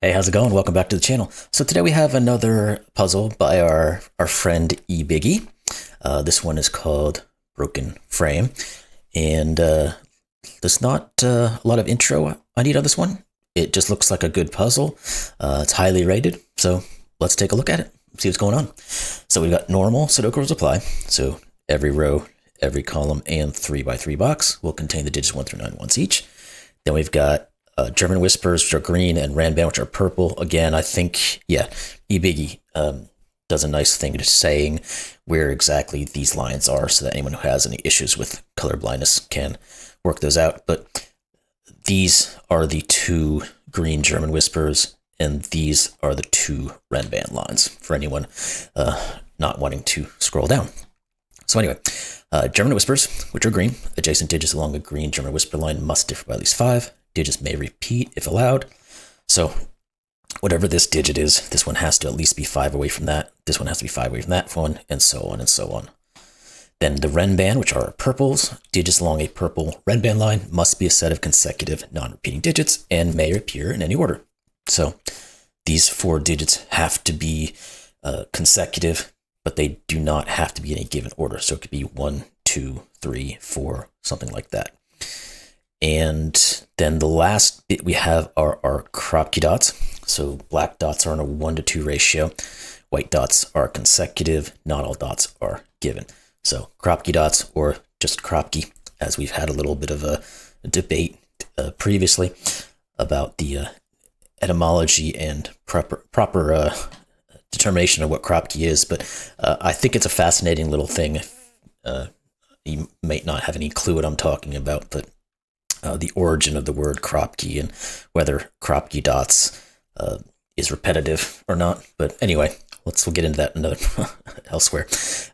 Hey, how's it going? Welcome back to the channel. So today we have another puzzle by our friend ebiggie. This one is called Broken Frame, and there's not a lot of intro I need on this one. It just looks like a good puzzle. It's highly rated, so let's take a look at it, see what's going on. So we've got normal Sudoku rules apply. So every row, every column, and 3x3 box will contain the digits 1 through 9 once each. Then we've got German Whispers, which are green, and Renban, which are purple. Again, I think, yeah, ebiggie does a nice thing to saying where exactly these lines are so that anyone who has any issues with color blindness can work those out. But these are the two green German Whispers, and these are the two Renban lines for anyone not wanting to scroll down. So anyway, German Whispers, which are green, adjacent digits along a green German Whisper line must differ by at least 5. Digits may repeat if allowed. So whatever this digit is, this one has to at least be 5 away from that. This one has to be 5 away from that one, and so on and so on. Then the Renban, which are purples, digits along a purple Renban line must be a set of consecutive non-repeating digits and may appear in any order. So these 4 digits have to be consecutive, but they do not have to be in a given order. So it could be 1, 2, 3, 4, something like that. And then the last bit we have are our Kropki dots. So black dots are on a 1-to-2 ratio. White dots are consecutive. Not all dots are given. So Kropki dots, or just Kropki, as we've had a little bit of a debate previously about the etymology and proper determination of what Kropki is. But I think it's a fascinating little thing. You might not have any clue what I'm talking about, but the origin of the word Kropki and whether Kropki dots is repetitive or not. But anyway, we'll get into that another elsewhere.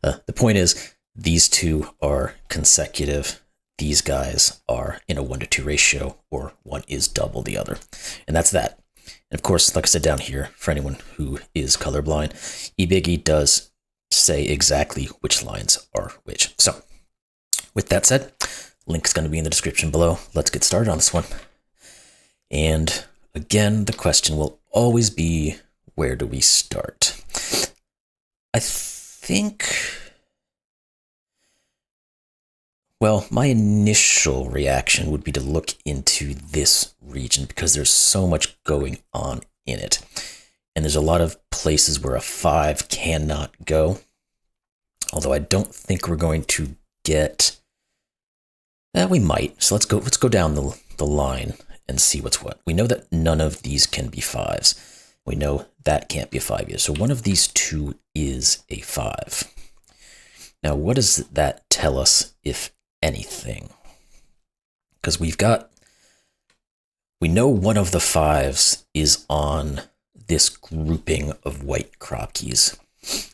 The point is, these two are consecutive. These guys are in a 1-to-2 ratio, or one is double the other. And that's that. And of course, like I said down here, for anyone who is colorblind, ebiggie does say exactly which lines are which. So with that said, link's going to be in the description below. Let's get started on this one. And again, the question will always be, where do we start? I think, well, my initial reaction would be to look into this region because there's so much going on in it. And there's a lot of places where a 5 cannot go. Although I don't think we're going to get... we might. So let's go down the line and see what's what. We know that none of these can be 5s. We know that can't be a 5 either. So one of these two is a 5. Now, what does that tell us, if anything? Because we know one of the 5s is on this grouping of white Kropkis.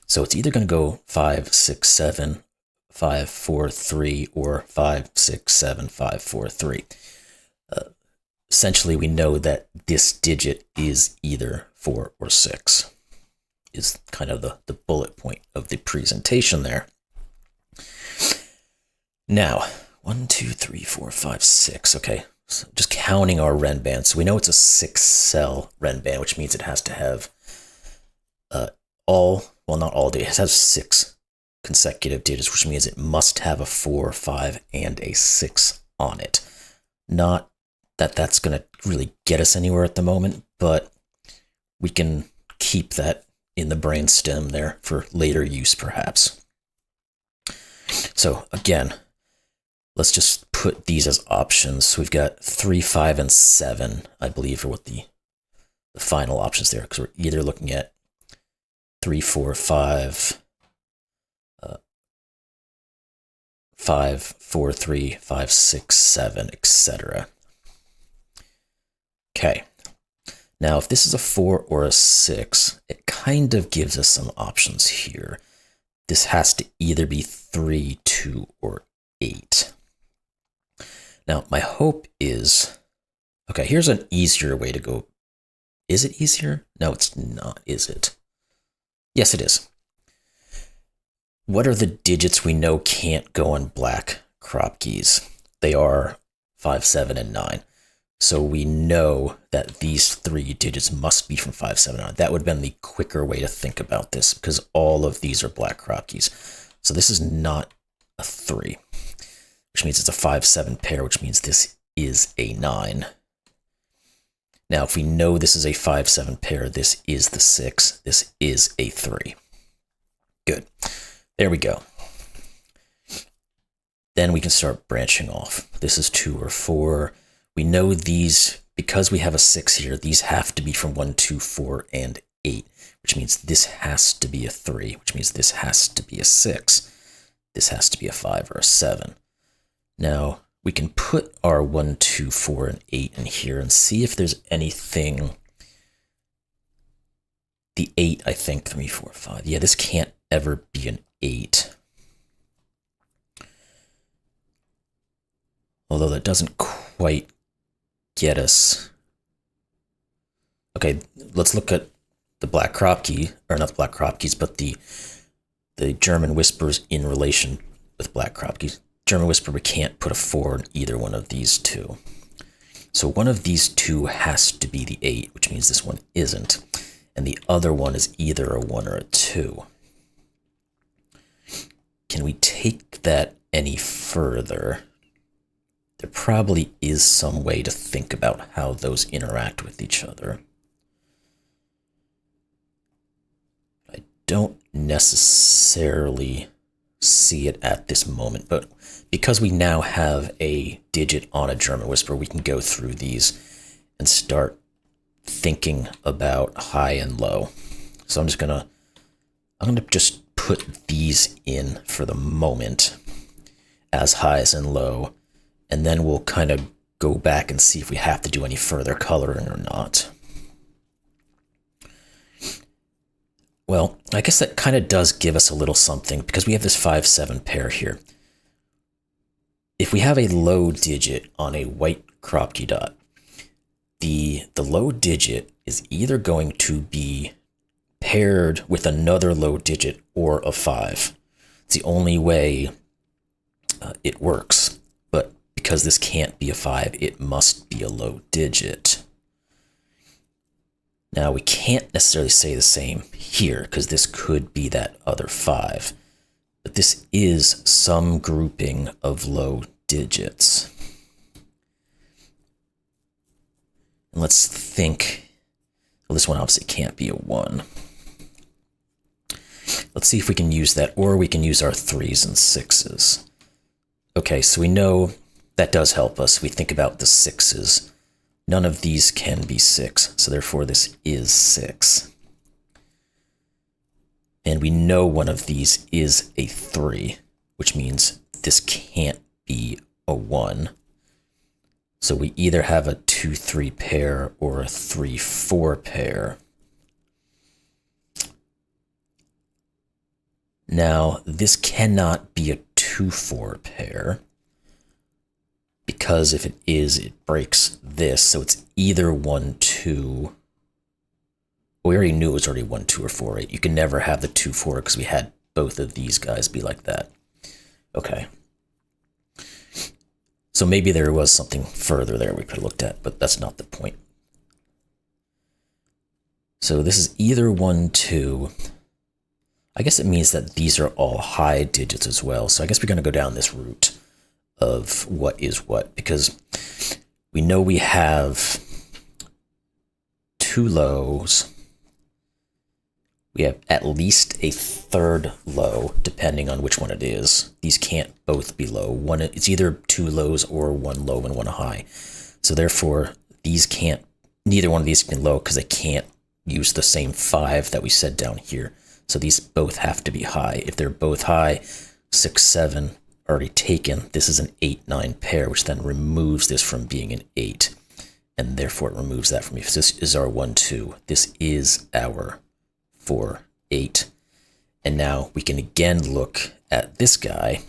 So it's either going to go 5, 6, 7, 5, 4, 3, or 5, 6, 7, 5, 4, 3. Essentially, we know that this digit is either 4 or 6, is kind of the bullet point of the presentation there. Now, 1, 2, 3, 4, 5, 6. Okay, so just counting our Renban. So we know it's a 6-cell Renban, which means it has to have not all digits. It has 6 consecutive digits, which means it must have a 4, 5, and a 6 on it. Not that that's going to really get us anywhere at the moment, but we can keep that in the brainstem there for later use, perhaps. So again, let's just put these as options. So we've got 3, 5, and 7, I believe, are what the final options there, because we're either looking at 3, 4, 5, 5, 4, 3, 5, 6, 7, etc. Okay. Now, if this is a 4 or a 6, it kind of gives us some options here. This has to either be 3, 2, or 8. Now, my hope is... Okay, here's an easier way to go. Is it easier? No, it's not, is it? Yes, it is. What are the digits we know can't go on black Kropkis? They are 5, 7, and 9. So we know that these 3 digits must be from 579. That would have been the quicker way to think about this because all of these are black Kropkis. So this is not a 3, which means it's a 5-7 pair, which means this is a 9. Now, if we know this is a 5-7 pair, this is the 6. This is a 3. Good. There we go. Then we can start branching off. This is 2 or 4. We know these, because we have a 6 here, these have to be from 1, 2, 4, and 8, which means this has to be a 3, which means this has to be a 6. This has to be a 5 or a 7. Now, we can put our 1, 2, 4, and 8 in here and see if there's anything. The 8, I think, 3, 4, 5. Yeah, this can't ever be an 8. Although that doesn't quite get us. Okay, let's look at the black Kropki, or not the black Kropkis, but the German whispers in relation with black Kropkis. German whisper, we can't put a 4 in either one of these two. So one of these two has to be the 8, which means this one isn't. And the other one is either a 1 or a 2. Can we take that any further? There probably is some way to think about how those interact with each other. I don't necessarily see it at this moment, but because we now have a digit on a German whisper, we can go through these and start thinking about high and low. So I'm gonna just put these in for the moment as highs and low, and then we'll kind of go back and see if we have to do any further coloring or not. Well, I guess that kind of does give us a little something because we have this 5-7 pair here. If we have a low digit on a white Kropki dot, the low digit is either going to be paired with another low digit or a 5. It's the only way it works. But because this can't be a 5, it must be a low digit. Now, we can't necessarily say the same here, because this could be that other 5. But this is some grouping of low digits. And let's think, well, this one obviously can't be a 1. Let's see if we can use that, or we can use our 3s and 6s. Okay, so we know that does help us. We think about the 6s. None of these can be 6, so therefore this is 6. And we know one of these is a 3, which means this can't be a 1. So we either have a 2-3 pair or a 3-4 pair. Now, this cannot be a 2-4 pair, because if it is, it breaks this, so it's either 1-2. Well, we already knew it was already 1-2 or 4-8. You can never have the 2-4 because we had both of these guys be like that. Okay. So maybe there was something further there we could have looked at, but that's not the point. So this is either 1-2. I guess it means that these are all high digits as well. So I guess we're going to go down this route of what is what, because we know we have 2 lows. We have at least a 3rd low, depending on which one it is. These can't both be low. It's either 2 lows or 1 low and 1 high. So therefore, neither one of these can be low because they can't use the same 5 that we said down here. So these both have to be high. If they're both high, 6, 7, already taken. This is an 8-9 pair, which then removes this from being an 8. And therefore it removes that from me. So this is our 1-2. This is our 4-8. And now we can again look at this guy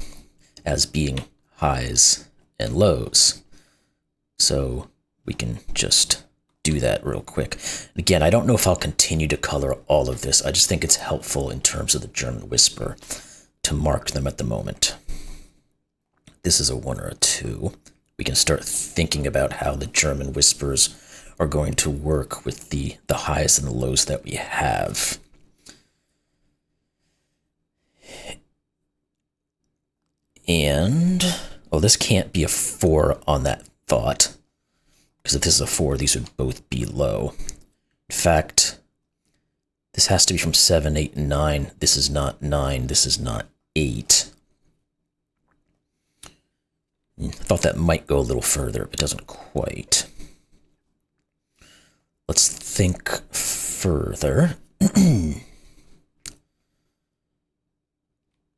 as being highs and lows. So we can just do that real quick. Again, I don't know if I'll continue to color all of this. I just think it's helpful in terms of the German whisper to mark them at the moment. This is a 1 or a 2. we can start thinking about how the German whispers are going to work with the highs and the lows that we have. And, oh, this can't be a 4 on that thought, because if this is a 4, these would both be low. In fact, this has to be from 7, 8, and 9. This is not 9. This is not 8. I thought that might go a little further, but it doesn't quite. Let's think further.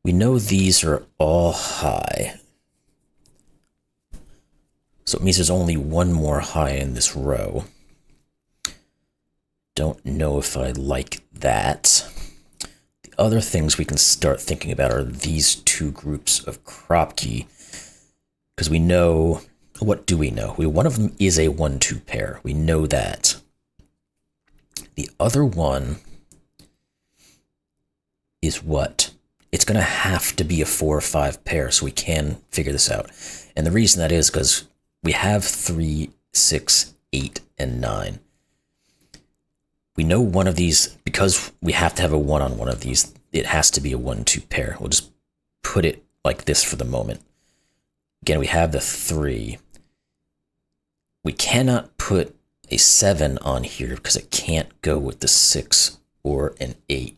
We know these are all high. So it means there's only one more high in this row. Don't know if I like that. The other things we can start thinking about are these two groups of Kropki. Because we know, what do we know? One of them is a 1-2 pair. We know that. The other one is what? It's going to have to be a 4 or 5 pair, so we can figure this out. And the reason that is because we have 3, 6, 8, and 9. We know one of these, because we have to have a 1 on one of these, it has to be a 1-2 pair. We'll just put it like this for the moment. Again, we have the 3. We cannot put a 7 on here because it can't go with the 6 or an 8.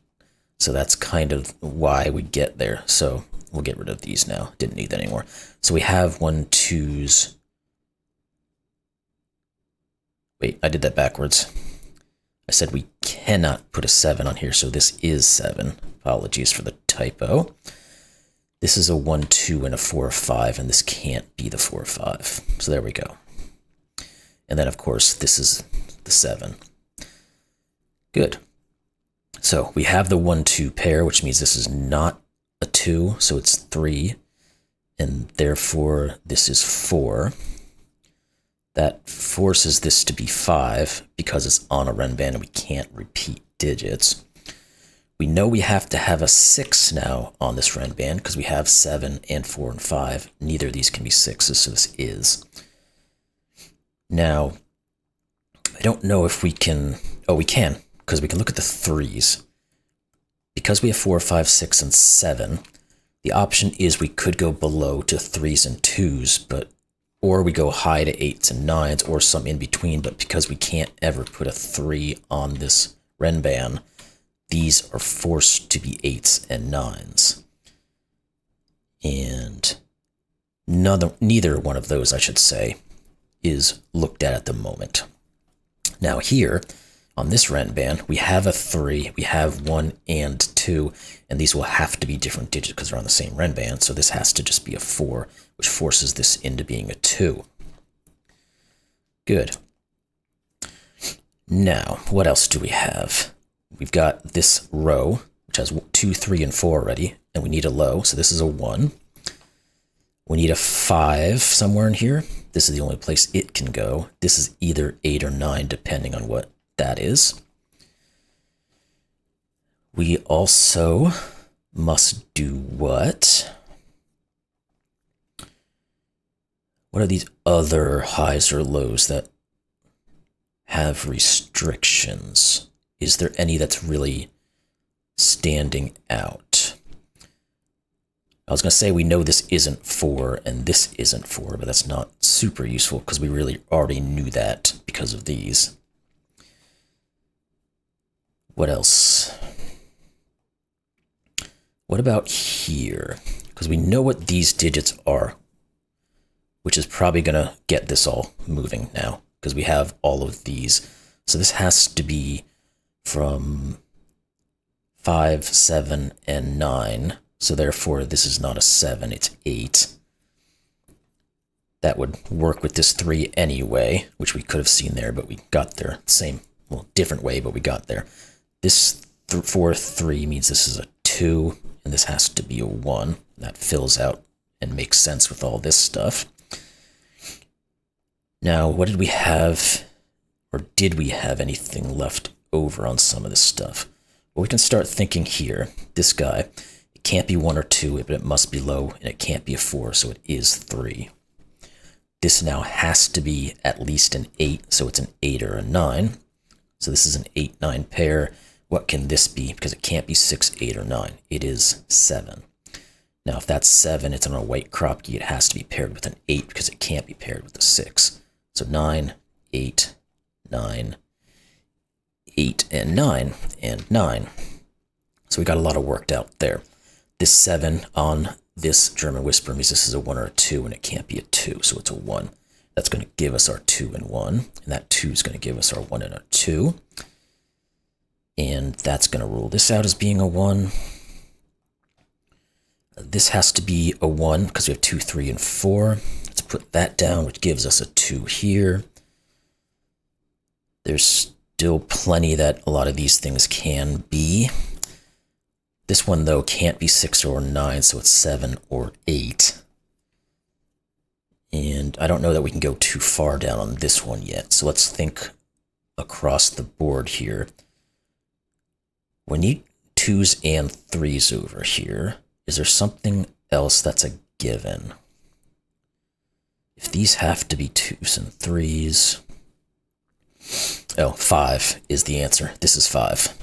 So that's kind of why we get there. So we'll get rid of these now. Didn't need that anymore. So we have 1, 2s. Wait, I did that backwards. I said we cannot put a 7 on here, so this is 7. Apologies for the typo. This is a 1, 2, and a 4, 5, and this can't be the 4, 5. So there we go. And then, of course, this is the 7. Good. So we have the 1, 2 pair, which means this is not a 2, so it's 3. And therefore, this is 4. That forces this to be 5 because it's on a Renban and we can't repeat digits. We know we have to have a 6 now on this Renban because we have 7 and 4 and 5. Neither of these can be 6s, so this is. Now, I don't know if we can... Oh, we can, because we can look at the 3s. Because we have 4, 5, 6, and 7, the option is we could go below to 3s and 2s, but or we go high to 8s and 9s, or some in between, but because we can't ever put a 3 on this Renban, these are forced to be 8s and 9s. And neither one of those, I should say, is looked at the moment. Now here, on this Renban, we have a 3, we have 1 and 2, and these will have to be different digits because they're on the same Renban, so this has to just be a 4, which forces this into being a 2. Good. Now, what else do we have? We've got this row, which has 2, 3, and 4 already, and we need a low, so this is a 1. We need a 5 somewhere in here. This is the only place it can go. This is either 8 or 9, depending on what that is. We also must do what? What are these other highs or lows that have restrictions? Is there any that's really standing out? I was going to say we know this isn't 4 and this isn't 4, but that's not super useful because we really already knew that because of these. What else? What about here? Because we know what these digits are, which is probably going to get this all moving now because we have all of these. So this has to be from 5, 7, and 9. So therefore, this is not a 7, it's 8. That would work with this 3 anyway, which we could have seen there, but we got there same, well, different way, but we got there. This 4, 3 means this is a 2, and this has to be a 1. That fills out and makes sense with all this stuff. Now, what did we have, or did we have anything left over on some of this stuff? Well, we can start thinking here. This guy, it can't be 1 or 2, but it must be low, and it can't be a 4, so it is 3. This now has to be at least an 8, so it's an 8 or a 9. So this is an 8-9 pair. What can this be? Because it can't be 6, 8, or 9. It is 7. Now, if that's 7, it's on a white Kropki. It has to be paired with an 8 because it can't be paired with a 6. So 9, 8, 9, 8, and 9, and 9. So we got a lot of worked out there. This 7 on this German Whisperer means this is a 1 or a 2, and it can't be a 2, so it's a 1. That's going to give us our 2 and 1, and that 2 is going to give us our 1 and a 2. And that's going to rule this out as being a 1. This has to be a 1 because we have 2, 3, and 4. Let's put that down, which gives us a 2 here. There's still plenty that a lot of these things can be. This one, though, can't be 6 or 9, so it's 7 or 8. And I don't know that we can go too far down on this one yet, so let's think across the board here. We need 2s and 3s over here. Is there something else that's a given? If these have to be 2s and 3s... Oh, 5 is the answer. This is 5.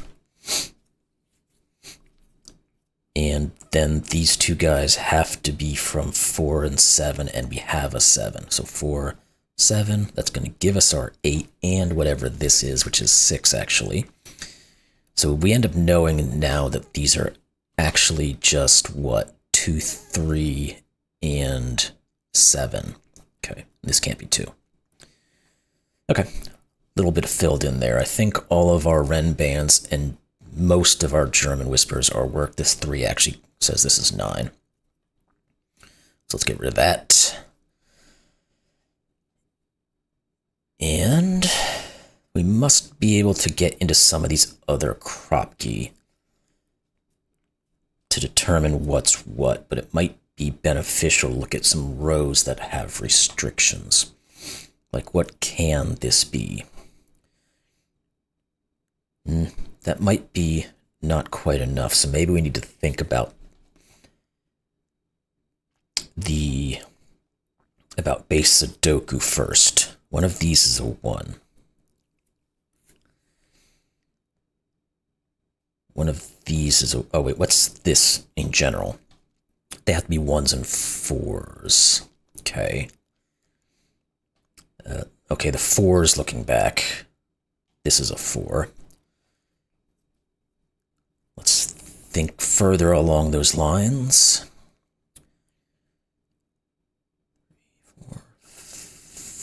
And then these two guys have to be from 4 and 7, and we have a 7. So 4, 7, that's going to give us our 8 and whatever this is, which is 6 actually. So we end up knowing now that these are actually just, what, 2, 3, and 7. Okay, this can't be 2. Okay, a little bit filled in there. I think all of our Renbans and most of our German Whispers are work. This 3 actually says this is 9. So let's get rid of that. And we must be able to get into some of these other Kropki to determine what's what, but it might be beneficial to look at some rows that have restrictions. Like, what can this be? That might be not quite enough, so maybe we need to think about base Sudoku first. One of these is a 1. One of these is a... Oh, wait, what's this in general? They have to be 1s and 4s. Okay. Okay, the 4s looking back. This is a 4. Let's think further along those lines. 4,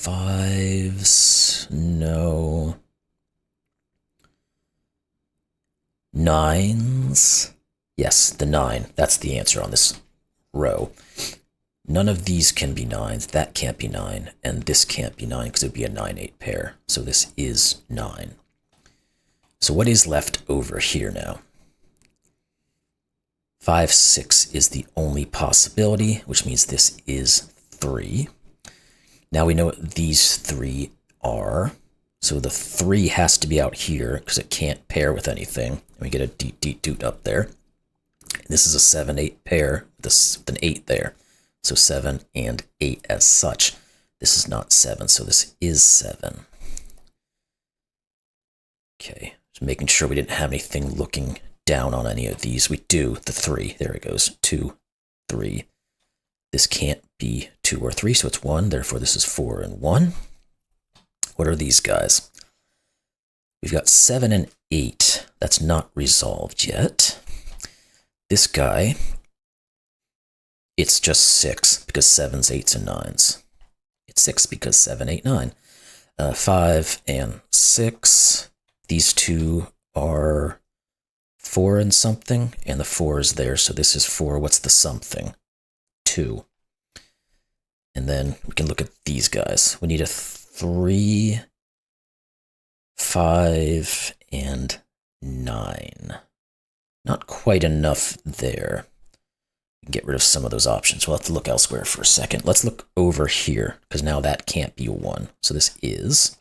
5s, no. 9s, yes, the 9, that's the answer on this row. None of these can be 9s, that can't be 9, and this can't be 9 because it would be a 9-8 pair, so this is 9. So what is left over here now? 5, 6 is the only possibility, which means this is 3. Now we know what these 3 are. So the 3 has to be out here because it can't pair with anything. And we get a deet deet doot up there. And this is a 7-8 pair with an 8 there. So 7 and 8 as such. This is not 7, so this is 7. Okay, just making sure we didn't have anything looking down on any of these. We do, the 3. There it goes. 2, 3. This can't be 2 or 3, so it's 1. Therefore, this is 4 and 1. What are these guys? We've got 7 and 8. That's not resolved yet. This guy, it's just 6 because 7s, 8s, and 9s. It's 6 because 7, 8, 9. 5 and 6. These two are 4 and something, and the 4 is there, so this is 4. What's the something? 2. And then we can look at these guys. We need a 3, 5, and 9. Not quite enough there. Get rid of some of those options. We'll have to look elsewhere for a second. Let's look over here, because now that can't be a 1. So this is.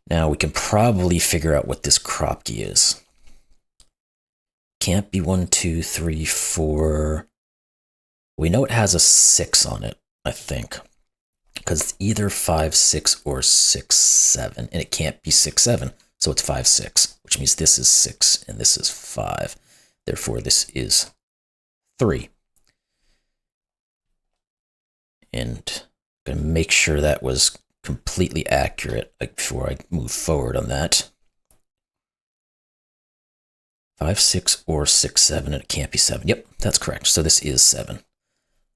Now we can probably figure out what this Kropki is. Can't be 1, 2, 3, 4. We know it has a 6 on it, I think. because it's either 5, 6, or 6, 7, and it can't be 6, 7. So it's 5, 6, which means this is 6 and this is 5. Therefore, this is 3. And I'm going to make sure that was completely accurate before I move forward on that. 5, 6, or 6, 7, and it can't be 7. Yep, that's correct. So this is 7.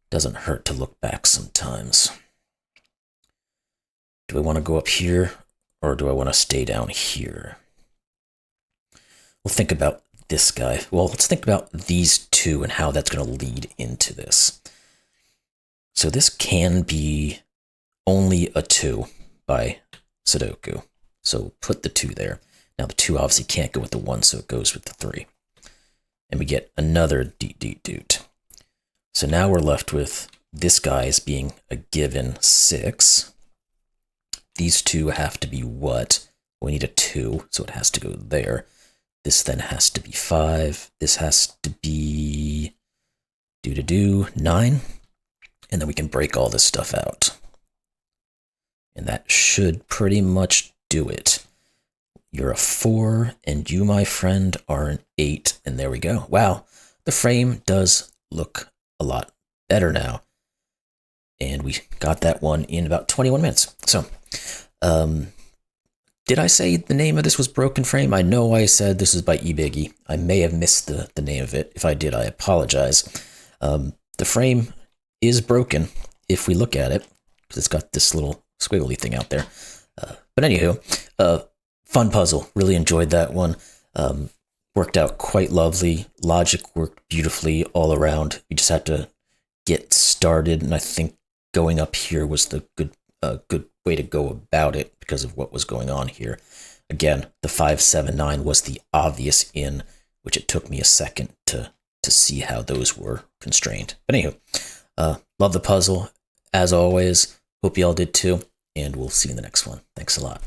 Doesn't hurt to look back sometimes. Do I want to go up here, or do I want to stay down here? We'll think about this guy. Well, let's think about these two and how that's going to lead into this. So this can be only a 2 by Sudoku. So put the 2 there. Now the 2 obviously can't go with the 1, so it goes with the 3. And we get another doot. So now we're left with this guy as being a given 6. These two have to be what? We need a 2, so it has to go there. This then has to be 5. This has to be 9. And then we can break all this stuff out. And that should pretty much do it. You're a 4, and you, my friend, are an 8. And there we go. Wow, the frame does look a lot better now. And we got that one in about 21 minutes. So, did I say the name of this was Broken Frame? I know I said this is by ebiggie. I may have missed the name of it. If I did, I apologize. The frame is broken if we look at it, because it's got this little squiggly thing out there. But anywho, fun puzzle. Really enjoyed that one. Worked out quite lovely. Logic worked beautifully all around. We just had to get started, and I think going up here was the good way to go about it because of what was going on here. Again, the 5, 7, 9 was the obvious in, which it took me a second to see how those were constrained. But anywho, love the puzzle, as always. Hope y'all did too, and we'll see you in the next one. Thanks a lot.